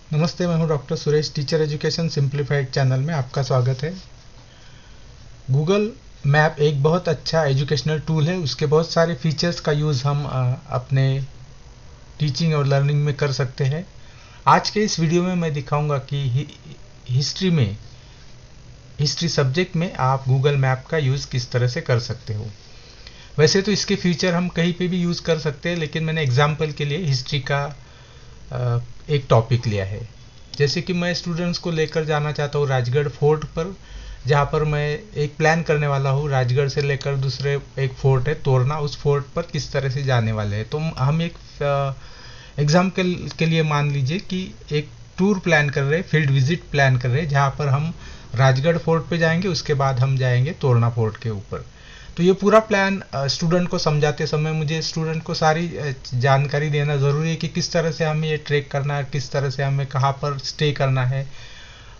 नमस्ते, मैं हूं doctor Suresh. Teacher education simplified channel में आपका स्वागत है। गूगल मैप एक बहुत अच्छा एजुकेशनल टूल है। उसके बहुत सारे फीचर्स का यूज़ हम अपने टीचिंग और लर्निंग में कर सकते हैं। आज के इस वीडियो में मैं दिखाऊंगा कि हिस्ट्री सब्जेक्ट में आप गूगल मैप का यूज़ किस तरह से कर सकते हो। वैसे तो इसके फीचर हम कहीं पे भी यूज़ कर सकते हैं, लेकिन मैंने एग्जाम्पल के लिए हिस्ट्री का एक टॉपिक लिया है। जैसे कि मैं स्टूडेंट्स को लेकर जाना चाहता हूँ राजगढ़ फोर्ट पर, जहाँ पर मैं एक प्लान करने वाला हूँ। राजगढ़ से लेकर दूसरे एक फोर्ट है तोरना, उस फोर्ट पर किस तरह से जाने वाले हैं। तो हम एक एग्जाम्पल के लिए मान लीजिए कि एक टूर प्लान कर रहे हैं, फील्ड विजिट प्लान कर रहे हैं, जहाँ पर हम राजगढ़ फोर्ट पे जाएंगे, उसके बाद हम जाएंगे तोरना फोर्ट के ऊपर। तो ये पूरा प्लान स्टूडेंट को समझाते समय मुझे स्टूडेंट को सारी जानकारी देना ज़रूरी है कि किस तरह से हमें ये ट्रैक करना है, किस तरह से हमें कहाँ पर स्टे करना है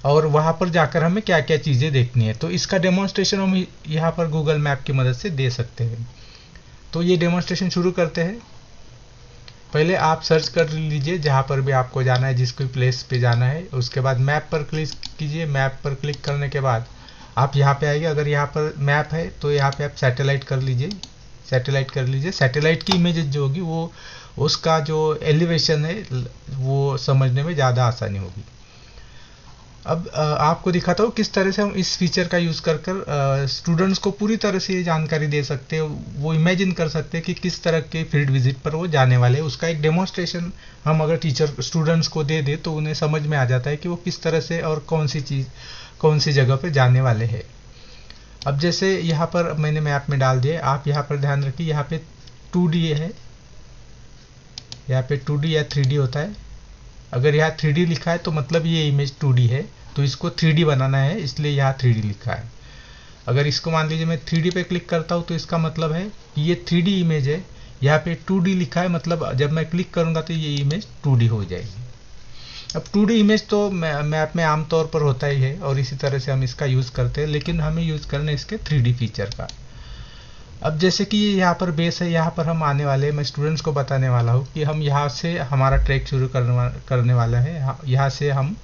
और वहाँ पर जाकर हमें क्या क्या चीज़ें देखनी है। तो इसका डेमोन्स्ट्रेशन हम यहाँ पर गूगल मैप की मदद से दे सकते हैं। तो ये डेमोन्स्ट्रेशन शुरू करते हैं। पहले आप सर्च कर लीजिए जहाँ पर भी आपको जाना है, जिस कोई प्लेस पे जाना है। उसके बाद मैप पर क्लिक कीजिए। मैप पर क्लिक करने के बाद आप यहाँ पे आएंगे। अगर यहाँ पर मैप है तो यहाँ पे आप सैटेलाइट कर लीजिए। सैटेलाइट की इमेज जो होगी वो उसका जो एलिवेशन है वो समझने में ज़्यादा आसानी होगी। अब आपको दिखाता हूँ किस तरह से हम इस फीचर का यूज़ कर कर स्टूडेंट्स को पूरी तरह से ये जानकारी दे सकते हैं। वो इमेजिन कर सकते हैं कि किस तरह के फील्ड विजिट पर वो जाने वाले हैं। उसका एक डेमोन्स्ट्रेशन हम अगर टीचर स्टूडेंट्स को दे दे तो उन्हें समझ में आ जाता है कि वो किस तरह से और कौन सी जगह पर जाने वाले हैं। अब जैसे यहाँ पर मैंने मैप में डाल दिया। आप यहाँ पर ध्यान रखिए, यहाँ पे 2D है, यहाँ पे 2D या 3D होता है। अगर यहाँ 3D लिखा है तो मतलब ये इमेज 2D है, तो इसको 3D बनाना है, इसलिए यहाँ 3D लिखा है। अगर इसको मान लीजिए मैं 3D पे क्लिक करता हूँ तो इसका मतलब है कि ये 3D इमेज है। यहाँ पे 2D लिखा है, मतलब जब मैं क्लिक करूँगा तो ये इमेज 2D हो जाएगी। अब 2D इमेज तो मैप में आमतौर पर होता ही है और इसी तरह से हम इसका यूज़ करते हैं, लेकिन हमें यूज़ करना है इसके 3D फीचर का। अब जैसे कि ये यहाँ पर बेस है, यहाँ पर हम आने वाले हैं। मैं स्टूडेंट्स को बताने वाला हूँ कि हम यहाँ से हमारा ट्रैक शुरू करने वाला है। यहाँ से हम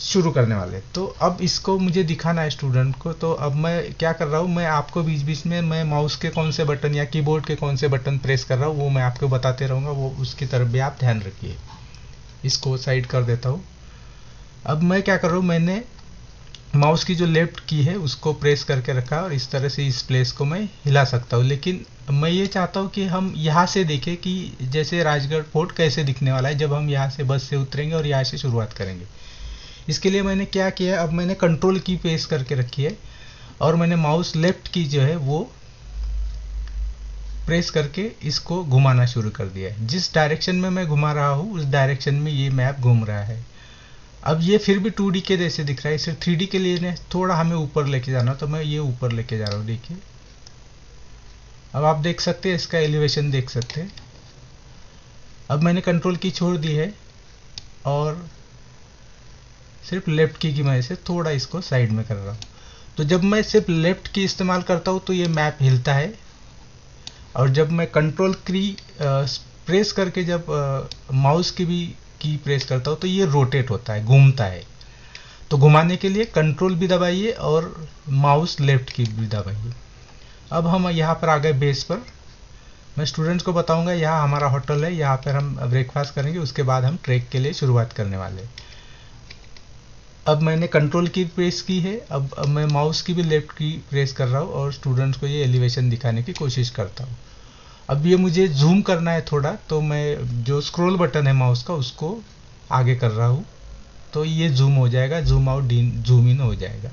शुरू करने वाले। तो अब इसको मुझे दिखाना है स्टूडेंट को। तो अब मैं क्या कर रहा हूँ, मैं आपको बीच बीच में मैं माउस के कौन से बटन या कीबोर्ड के कौन से बटन प्रेस कर रहा हूँ वो मैं आपको बताते रहूँगा। वो उसकी तरफ भी आप ध्यान रखिए। इसको साइड कर देता हूँ। अब मैं क्या कर रहा हूँ, मैंने माउस की जो लेफ्ट की है उसको प्रेस करके रखा और इस तरह से इस प्लेस को मैं हिला सकता हूँ। लेकिन मैं ये चाहता हूँ कि हम यहाँ से देखें कि जैसे राजगढ़ फोर्ट कैसे दिखने वाला है जब हम यहाँ से बस से उतरेंगे और यहाँ से शुरुआत करेंगे। इसके लिए मैंने क्या किया, अब मैंने कंट्रोल की प्रेस करके रखी है और मैंने माउस लेफ्ट की जो है वो प्रेस करके इसको घुमाना शुरू कर दिया है। जिस डायरेक्शन में मैं घुमा रहा हूँ उस डायरेक्शन में ये मैप घूम रहा है। अब ये फिर भी 2D के जैसे दिख रहा है। इसे 3D के लिए थोड़ा हमें ऊपर लेके जाना, तो मैं ये ऊपर लेके जा रहा हूँ। देखिए, अब आप देख सकते हैं, इसका एलिवेशन देख सकते हैं। अब मैंने कंट्रोल की छोड़ दी है और सिर्फ लेफ्ट की मदद से थोड़ा इसको साइड में कर रहा हूँ। तो जब मैं सिर्फ लेफ्ट की इस्तेमाल करता हूँ तो ये मैप हिलता है, और जब मैं कंट्रोल की प्रेस करके जब माउस की भी की प्रेस करता हूँ तो ये रोटेट होता है, घूमता है। तो घुमाने के लिए कंट्रोल भी दबाइए और माउस लेफ्ट की भी दबाइए। अब हम यहाँ पर आ गए बेस पर। मैं स्टूडेंट्स को बताऊंगा यहाँ हमारा होटल है, यहाँ पर हम ब्रेकफास्ट करेंगे, उसके बाद हम ट्रैक के लिए शुरुआत करने वाले हैं। अब मैंने कंट्रोल की प्रेस की है। अब मैं माउस की भी लेफ्ट की प्रेस कर रहा हूँ और स्टूडेंट्स को ये एलिवेशन दिखाने की कोशिश करता हूँ। अब ये मुझे जूम करना है थोड़ा, तो मैं जो स्क्रॉल बटन है माउस का उसको आगे कर रहा हूँ, तो ये जूम हो जाएगा, जूम आउट जूम इन हो जाएगा।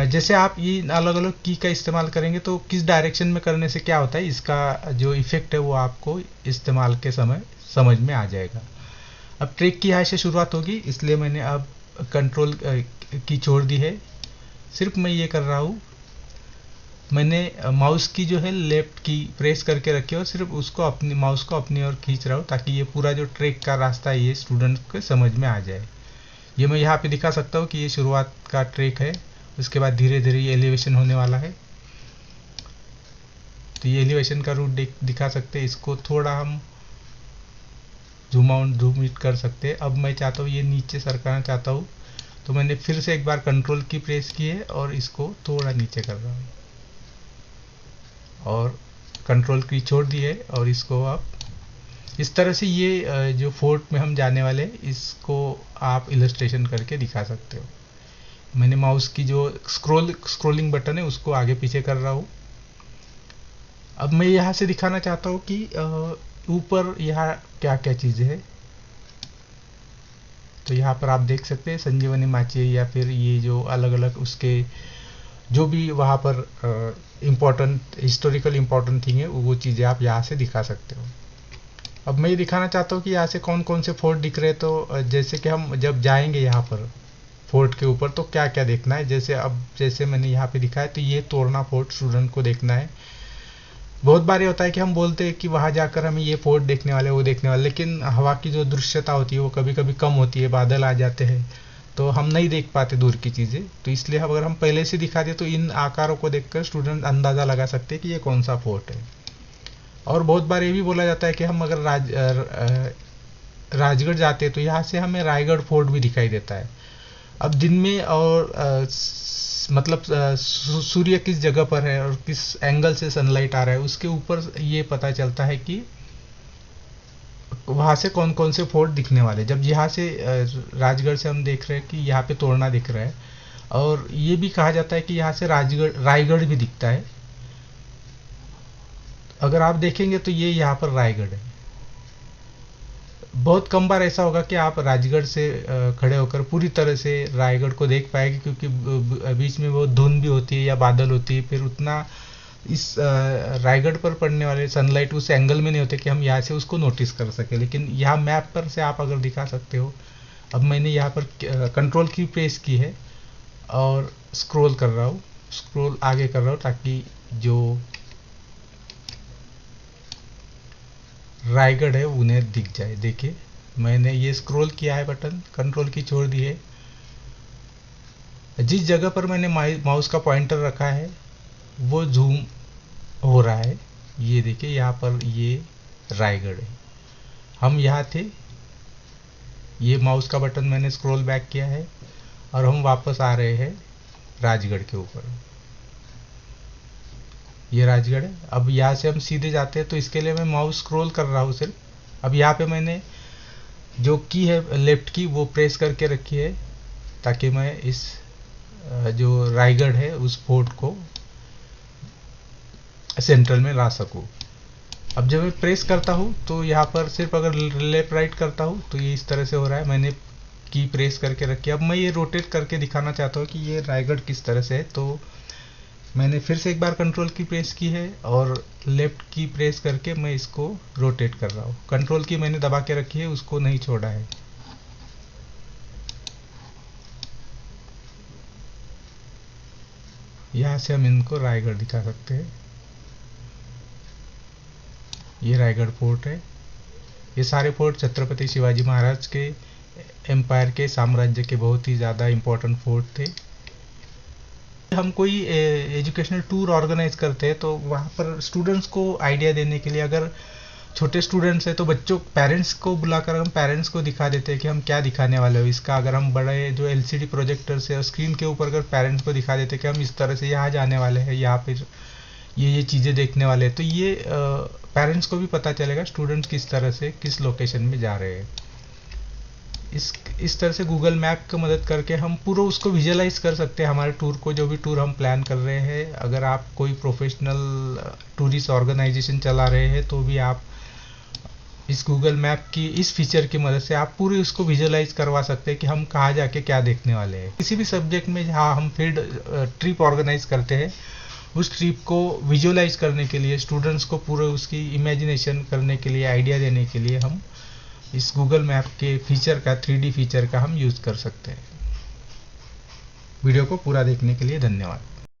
जैसे आप ये अलग अलग की का इस्तेमाल करेंगे तो किस डायरेक्शन में करने से क्या होता है, इसका जो इफेक्ट है वो आपको इस्तेमाल के समय समझ में आ जाएगा। अब ट्रैक की यहाँ से शुरुआत होगी, इसलिए मैंने अब कंट्रोल की छोड़ दी है। सिर्फ मैं ये कर रहा हूँ, मैंने माउस की जो है लेफ्ट की प्रेस करके रखी है और सिर्फ उसको अपनी माउस को अपनी ओर खींच रहा हूँ ताकि ये पूरा जो ट्रैक का रास्ता है ये स्टूडेंट को समझ में आ जाए। ये मैं यहाँ पे दिखा सकता हूँ कि ये शुरुआत का ट्रैक है, उसके बाद धीरे धीरे ये एलिवेशन होने वाला है। तो ये एलिवेशन का रूट दिखा सकते हैं। इसको थोड़ा हम जूम आउट जूम इन कर सकते हैं। अब मैं चाहता हूँ ये नीचे सरकाना चाहता हूँ, तो मैंने फिर से एक बार कंट्रोल की प्रेस की है और इसको थोड़ा नीचे कर रहा हूँ और कंट्रोल की छोड़ दी है। और इसको आप इस तरह से ये जो फोर्ट में हम जाने वाले हैं इसको आप इलस्ट्रेशन करके दिखा सकते हो। मैंने माउस की जो स्क्रोलिंग बटन है उसको आगे पीछे कर रहा हूँ। अब मैं यहाँ से दिखाना चाहता हूँ कि ऊपर यहाँ क्या क्या चीज़ें हैं। तो यहाँ पर आप देख सकते हैं संजीवनी माची या फिर ये जो अलग अलग उसके जो भी वहाँ पर इम्पोर्टेंट हिस्टोरिकल इम्पोर्टेंट थिंग है वो चीज़ें आप यहाँ से दिखा सकते हो। अब मैं ये दिखाना चाहता हूँ कि यहाँ से कौन कौन से फोर्ट दिख रहे हैं। तो जैसे कि हम जब जाएंगे यहाँ पर फोर्ट के ऊपर तो क्या क्या देखना है, जैसे मैंने यहाँ पे दिखाया तो ये तोरना फोर्ट स्टूडेंट को देखना है। बहुत बार ये होता है कि हम बोलते हैं कि वहाँ जाकर हमें ये फोर्ट देखने वाले वो देखने वाले, लेकिन हवा की जो दृश्यता होती है वो कभी कभी कम होती है, बादल आ जाते हैं तो हम नहीं देख पाते दूर की चीज़ें। तो इसलिए अगर हम पहले से दिखा दें तो इन आकारों को देखकर स्टूडेंट अंदाज़ा लगा सकते हैं कि ये कौन सा फोर्ट है। और बहुत बार ये भी बोला जाता है कि हम अगर राजगढ़ जाते हैं तो यहाँ से हमें रायगढ़ फोर्ट भी दिखाई देता है। अब दिन में और मतलब सूर्य किस जगह पर है और किस एंगल से सनलाइट आ रहा है उसके ऊपर ये पता चलता है कि वहाँ से कौन कौन से फोर्ट दिखने वाले। जब यहाँ से राजगढ़ से हम देख रहे हैं कि यहाँ पे तोरना दिख रहा है और ये भी कहा जाता है कि यहाँ से रायगढ़ भी दिखता है। अगर आप देखेंगे तो ये यहाँ पर रायगढ़ है। बहुत कम बार ऐसा होगा कि आप राजगढ़ से खड़े होकर पूरी तरह से रायगढ़ को देख पाएंगे, क्योंकि बीच में वो धुंध भी होती है या बादल होती है, फिर उतना इस रायगढ़ पर पड़ने वाले सनलाइट उस एंगल में नहीं होते कि हम यहाँ से उसको नोटिस कर सके। लेकिन यहाँ मैप पर से आप अगर दिखा सकते हो। अब मैंने यहाँ पर कंट्रोल की प्रेस की है और स्क्रॉल कर रहा हूँ, स्क्रॉल आगे कर रहा हूँ ताकि जो रायगढ़ है उन्हें दिख जाए। देखिए मैंने ये स्क्रॉल किया है, बटन कंट्रोल की छोड़ दी है। जिस जगह पर मैंने माउस का पॉइंटर रखा है वो जूम हो रहा है। ये देखिए यहाँ पर ये रायगढ़ है। हम यहाँ थे, ये माउस का बटन मैंने स्क्रॉल बैक किया है और हम वापस आ रहे हैं राजगढ़ के ऊपर। ये राजगढ़ है। अब यहाँ से हम सीधे जाते हैं तो इसके लिए मैं माउस स्क्रॉल कर रहा हूँ सिर्फ। अब यहाँ पे मैंने जो की है लेफ्ट की वो प्रेस करके रखी है ताकि मैं इस जो रायगढ़ है उस फोर्ट को सेंट्रल में ला सकूँ। अब जब मैं प्रेस करता हूँ तो यहाँ पर सिर्फ अगर लेफ्ट राइट करता हूँ तो ये इस तरह से हो रहा है। मैंने की प्रेस करके रखी। अब मैं ये रोटेट करके दिखाना चाहता हूँ कि ये रायगढ़ किस तरह से है। तो मैंने फिर से एक बार कंट्रोल की प्रेस की है और लेफ्ट की प्रेस करके मैं इसको रोटेट कर रहा हूँ। कंट्रोल की मैंने दबा के रखी है, उसको नहीं छोड़ा है। यहाँ से हम इनको रायगढ़ दिखा सकते हैं। ये रायगढ़ फोर्ट है। ये सारे फोर्ट छत्रपति शिवाजी महाराज के एम्पायर के साम्राज्य के बहुत ही ज़्यादा इम्पोर्टेंट फोर्ट थे। हम कोई एजुकेशनल टूर ऑर्गेनाइज करते हैं तो वहाँ पर स्टूडेंट्स को आइडिया देने के लिए, अगर छोटे स्टूडेंट्स हैं तो बच्चों पेरेंट्स को बुलाकर हम पेरेंट्स को दिखा देते हैं कि हम क्या दिखाने वाले हो इसका। अगर हम बड़े जो LCD प्रोजेक्टर से और स्क्रीन के ऊपर अगर पेरेंट्स को दिखा देते हैं कि हम इस तरह से यहाँ जाने वाले हैं, यहाँ पर ये चीज़ें देखने वाले हैं, तो ये पेरेंट्स को भी पता चलेगा स्टूडेंट्स किस तरह से किस लोकेशन में जा रहे हैं। इस तरह से गूगल मैप की मदद करके हम पूरा उसको विजुअलाइज कर सकते हैं हमारे टूर को, जो भी टूर हम प्लान कर रहे हैं। अगर आप कोई प्रोफेशनल टूरिस्ट ऑर्गेनाइजेशन चला रहे हैं तो भी आप इस गूगल मैप की इस फीचर की मदद से आप पूरी उसको विजुअलाइज करवा सकते हैं कि हम कहाँ जाके क्या देखने वाले हैं। किसी भी सब्जेक्ट में जहाँ हम फील्ड ट्रिप ऑर्गेनाइज करते हैं उस ट्रिप को विजुअलाइज करने के लिए, स्टूडेंट्स को पूरे उसकी इमेजिनेशन करने के लिए, आइडिया देने के लिए हम इस गूगल मैप के फीचर का 3D फीचर का हम यूज़ कर सकते हैं। वीडियो को पूरा देखने के लिए धन्यवाद।